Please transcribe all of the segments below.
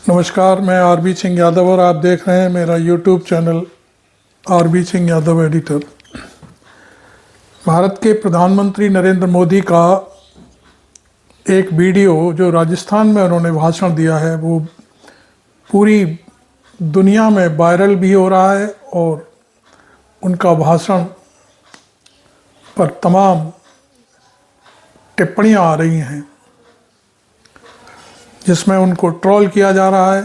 नमस्कार, मैं आरबी सिंह यादव और आप देख रहे हैं मेरा YouTube channel RB Singh Yadav editor. Bharat के प्रधानमंत्री नरेंद्र मोदी का एक वीडियो जो राजस्थान में उन्होंने भाषण दिया है वो पूरी दुनिया में वायरल भी हो रहा है और उनका भाषण पर तमाम टिप्पणियां आ रही हैं जिसमें उनको ट्रोल किया जा रहा है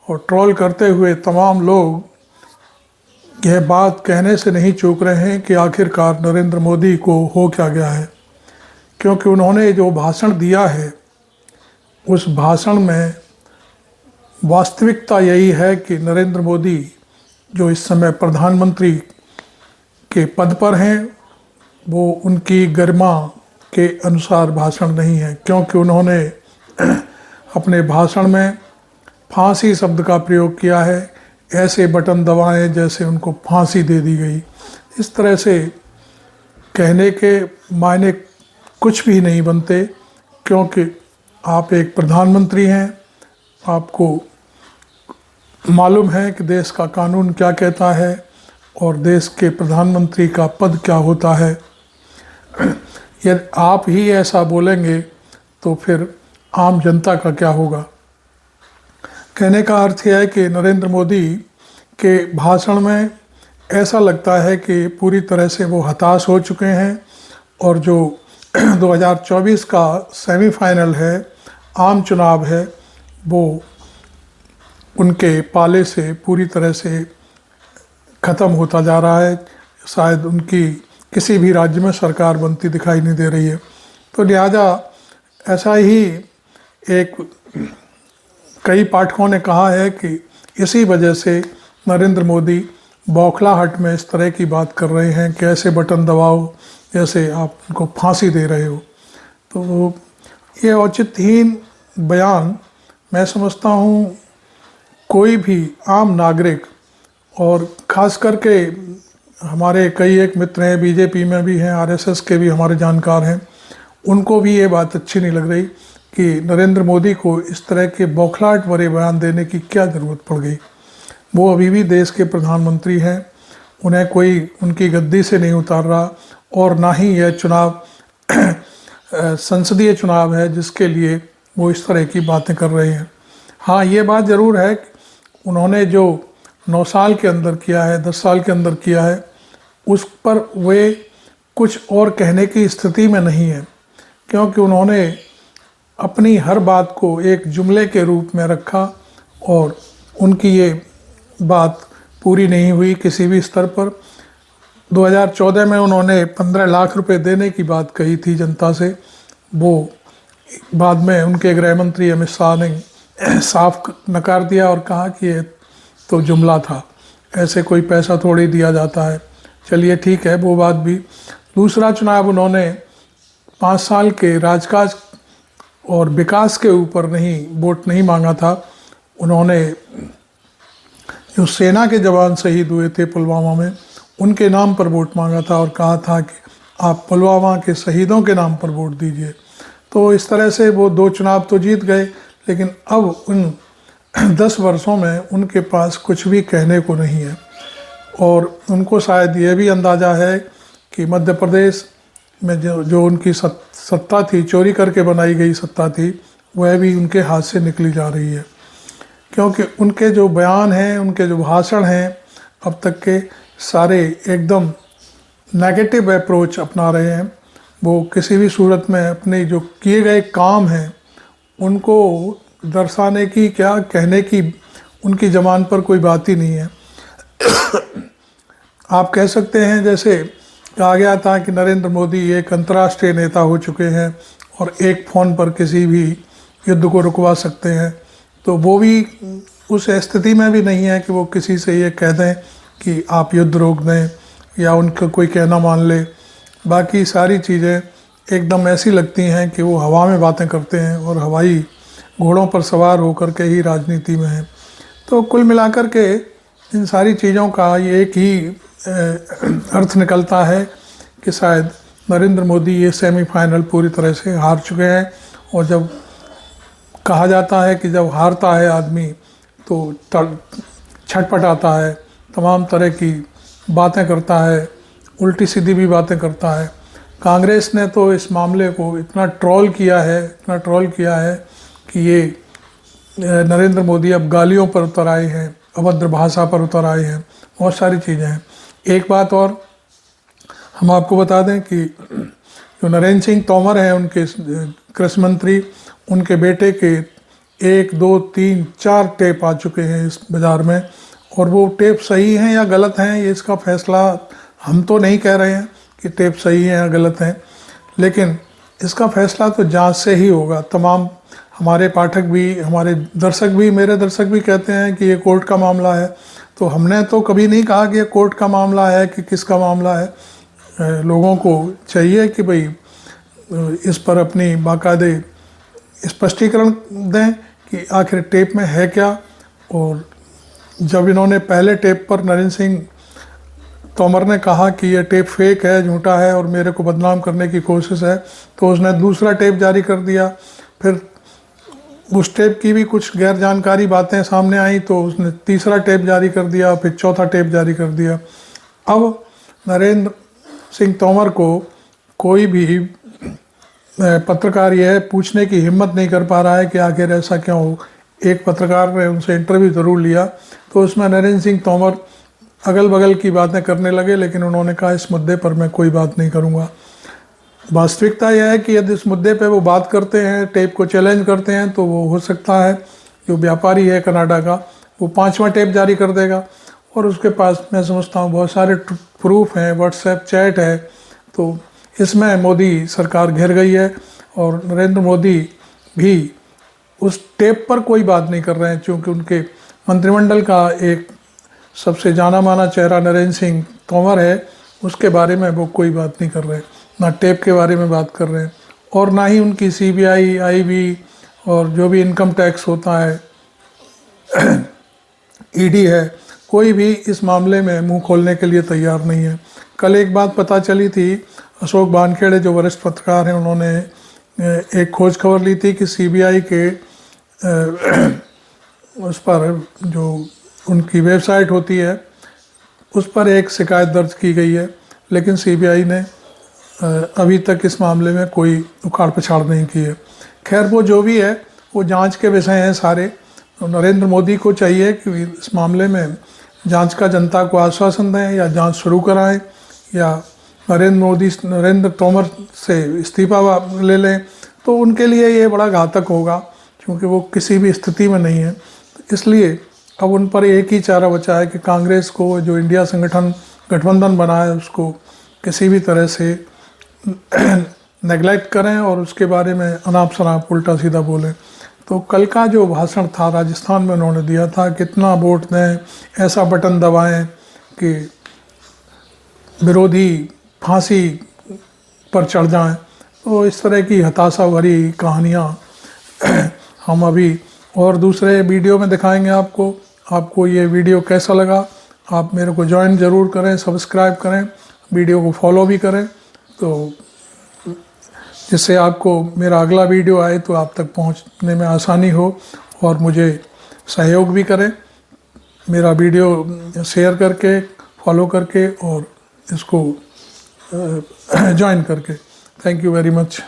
और ट्रोल करते हुए तमाम लोग यह बात कहने से नहीं चूक रहे हैं कि आखिरकार नरेंद्र मोदी को हो क्या गया है, क्योंकि उन्होंने जो भाषण दिया है उस भाषण में वास्तविकता यही है कि नरेंद्र मोदी जो इस समय प्रधानमंत्री के पद पर हैं वो उनकी गरिमा के अनुसार भाषण नहीं है, क्योंकि उन्होंने अपने भाषण में फांसी शब्द का प्रयोग किया है। ऐसे बटन दबाएं जैसे उनको फांसी दे दी गई। इस तरह से कहने के मायने कुछ भी नहीं बनते, क्योंकि आप एक प्रधानमंत्री हैं, आपको मालूम है कि देश का कानून क्या कहता है और देश के प्रधानमंत्री का पद क्या होता है। यदि आप ही ऐसा बोलेंगे तो फिर आम जनता का क्या होगा। कहने का अर्थ यह है कि नरेंद्र मोदी के भाषण में ऐसा लगता है कि पूरी तरह से वो हताश हो चुके हैं और जो 2024 का सेमीफाइनल है, आम चुनाव है, वो उनके पाले से पूरी तरह से ख़त्म होता जा रहा है। शायद उनकी किसी भी राज्य में सरकार बनती दिखाई नहीं दे रही है। तो लिहाजा ऐसा ही कई पाठकों ने कहा है कि इसी वजह से नरेंद्र मोदी बौखलाहट में इस तरह की बात कर रहे हैं कि ऐसे बटन दबाओ जैसे आप उनको फांसी दे रहे हो। तो ये औचित्यहीन बयान मैं समझता हूँ कोई भी आम नागरिक और ख़ास करके हमारे कई एक मित्र हैं, बीजेपी में भी हैं, आरएसएस के भी हमारे जानकार हैं, उनको भी ये बात अच्छी नहीं लग रही कि नरेंद्र मोदी को इस तरह के बौखलाहट भरे बयान देने की क्या ज़रूरत पड़ गई। वो अभी भी देश के प्रधानमंत्री हैं, उन्हें कोई उनकी गद्दी से नहीं उतार रहा और ना ही यह चुनाव संसदीय चुनाव है जिसके लिए वो इस तरह की बातें कर रहे हैं। हाँ, ये बात ज़रूर है कि उन्होंने जो 9 साल के अंदर किया है, 10 साल के अंदर किया है, उस पर वे कुछ और कहने की स्थिति में नहीं है, क्योंकि उन्होंने अपनी हर बात को एक जुमले के रूप में रखा और उनकी ये बात पूरी नहीं हुई किसी भी स्तर पर। 2014 में उन्होंने 15 लाख रुपए देने की बात कही थी जनता से, वो बाद में उनके गृह मंत्री अमित शाह ने साफ नकार दिया और कहा कि ये तो जुमला था, ऐसे कोई पैसा थोड़ी दिया जाता है। चलिए ठीक है, वो बात भी। दूसरा चुनाव उन्होंने 5 साल के राजकाज और विकास के ऊपर वोट नहीं मांगा था। उन्होंने जो सेना के जवान शहीद हुए थे पुलवामा में, उनके नाम पर वोट मांगा था और कहा था कि आप पुलवामा के शहीदों के नाम पर वोट दीजिए। तो इस तरह से वो 2 चुनाव तो जीत गए, लेकिन अब उन 10 वर्षों में उनके पास कुछ भी कहने को नहीं है और उनको शायद ये भी अंदाज़ा है कि मध्य प्रदेश में जो उनकी सत्ता थी, चोरी करके बनाई गई सत्ता थी, वह भी उनके हाथ से निकली जा रही है, क्योंकि उनके जो बयान हैं, उनके जो भाषण हैं, अब तक के सारे एकदम नेगेटिव अप्रोच अपना रहे हैं। वो किसी भी सूरत में अपने जो किए गए काम हैं उनको दर्शाने की, क्या कहने की, उनकी ज़बान पर कोई बात ही नहीं है। आप कह सकते हैं जैसे कहा गया था कि नरेंद्र मोदी एक अंतर्राष्ट्रीय नेता हो चुके हैं और एक फ़ोन पर किसी भी युद्ध को रुकवा सकते हैं, तो वो भी उस स्थिति में भी नहीं है कि वो किसी से ये कह दें कि आप युद्ध रोक दें या उनका कोई कहना मान ले। बाकी सारी चीज़ें एकदम ऐसी लगती हैं कि वो हवा में बातें करते हैं और हवाई घोड़ों पर सवार होकर के ही राजनीति में हैं। तो कुल मिलाकर के इन सारी चीज़ों का ये एक ही अर्थ निकलता है कि शायद नरेंद्र मोदी ये सेमीफाइनल पूरी तरह से हार चुके हैं और जब कहा जाता है कि जब हारता है आदमी तो छटपटाता है, तमाम तरह की बातें करता है, उल्टी सीधी भी बातें करता है। कांग्रेस ने तो इस मामले को इतना ट्रोल किया है कि ये नरेंद्र मोदी अब गालियों पर उतर आए हैं, अभद्र भाषा पर उतर आए हैं, बहुत सारी चीज़ें हैं। एक बात और हम आपको बता दें कि जो नरेंद्र सिंह तोमर हैं, उनके कृषि मंत्री, उनके बेटे के 1, 2, 3, 4 टेप आ चुके हैं इस बाज़ार में, और वो टेप सही हैं या गलत हैं ये इसका फैसला हम तो नहीं कह रहे हैं कि टेप सही हैं या गलत हैं, लेकिन इसका फैसला तो जांच से ही होगा। तमाम हमारे पाठक भी, हमारे दर्शक भी, मेरे दर्शक भी कहते हैं कि ये कोर्ट का मामला है, तो हमने तो कभी नहीं कहा कि ये कोर्ट का मामला है कि किसका मामला है। लोगों को चाहिए कि भाई इस पर अपनी बाकायदे स्पष्टीकरण दें कि आखिर टेप में है क्या। और जब इन्होंने पहले टेप पर नरेंद्र सिंह तोमर ने कहा कि ये टेप फेक है, झूठा है और मेरे को बदनाम करने की कोशिश है, तो उसने दूसरा टेप जारी कर दिया। फिर उस टेप की भी कुछ गैर जानकारी बातें सामने आई तो उसने तीसरा टेप जारी कर दिया, फिर चौथा टेप जारी कर दिया। अब नरेंद्र सिंह तोमर को कोई भी पत्रकार यह पूछने की हिम्मत नहीं कर पा रहा है कि आखिर ऐसा क्यों हो। एक पत्रकार ने उनसे इंटरव्यू ज़रूर लिया तो उसमें नरेंद्र सिंह तोमर अगल बगल की बातें करने लगे, लेकिन उन्होंने कहा इस मुद्दे पर मैं कोई बात नहीं करूँगा। वास्तविकता यह है कि यदि इस मुद्दे पर वो बात करते हैं, टेप को चैलेंज करते हैं, तो वो हो सकता है जो व्यापारी है कनाडा का, वो 5वां टेप जारी कर देगा और उसके पास मैं समझता हूँ बहुत सारे प्रूफ हैं, व्हाट्सएप चैट है। तो इसमें मोदी सरकार घिर गई है और नरेंद्र मोदी भी उस टेप पर कोई बात नहीं कर रहे हैं, क्योंकि उनके मंत्रिमंडल का एक सबसे जाना माना चेहरा नरेंद्र सिंह तोमर है, उसके बारे में वो कोई बात नहीं कर रहे, ना टेप के बारे में बात कर रहे हैं, और ना ही उनकी CBI, IB और जो भी इनकम टैक्स होता है, ED है, कोई भी इस मामले में मुंह खोलने के लिए तैयार नहीं है। कल एक बात पता चली थी, अशोक वानखेड़े जो वरिष्ठ पत्रकार हैं, उन्होंने एक खोज खबर ली थी कि CBI के उस पर जो उनकी वेबसाइट होती है उस पर एक शिकायत दर्ज की गई है, लेकिन CBI ने अभी तक इस मामले में कोई उखाड़ पछाड़ नहीं की है। खैर वो जो भी है वो जांच के विषय हैं सारे। तो नरेंद्र मोदी को चाहिए कि इस मामले में जांच का जनता को आश्वासन दें या जांच शुरू कराएं, या नरेंद्र तोमर से इस्तीफा ले लें, तो उनके लिए ये बड़ा घातक होगा, क्योंकि वो किसी भी स्थिति में नहीं है। इसलिए अब उन पर एक ही चारा बचा है कि कांग्रेस को, जो इंडिया गठबंधन बना है, उसको किसी भी तरह से नेगलेक्ट करें और उसके बारे में अनाप शनाप उल्टा सीधा बोलें। तो कल का जो भाषण था राजस्थान में उन्होंने दिया था, कितना वोट दें, ऐसा बटन दबाएं कि विरोधी फांसी पर चढ़ जाएं, तो इस तरह की हताशा भरी कहानियाँ हम अभी और दूसरे वीडियो में दिखाएंगे आपको। आपको ये वीडियो कैसा लगा, आप मेरे को ज्वाइन ज़रूर करें, सब्सक्राइब करें, वीडियो को फॉलो भी करें, तो जिससे आपको मेरा अगला वीडियो आए तो आप तक पहुंचने में आसानी हो, और मुझे सहयोग भी करें मेरा वीडियो शेयर करके, फॉलो करके और इसको ज्वाइन करके। Thank you very much.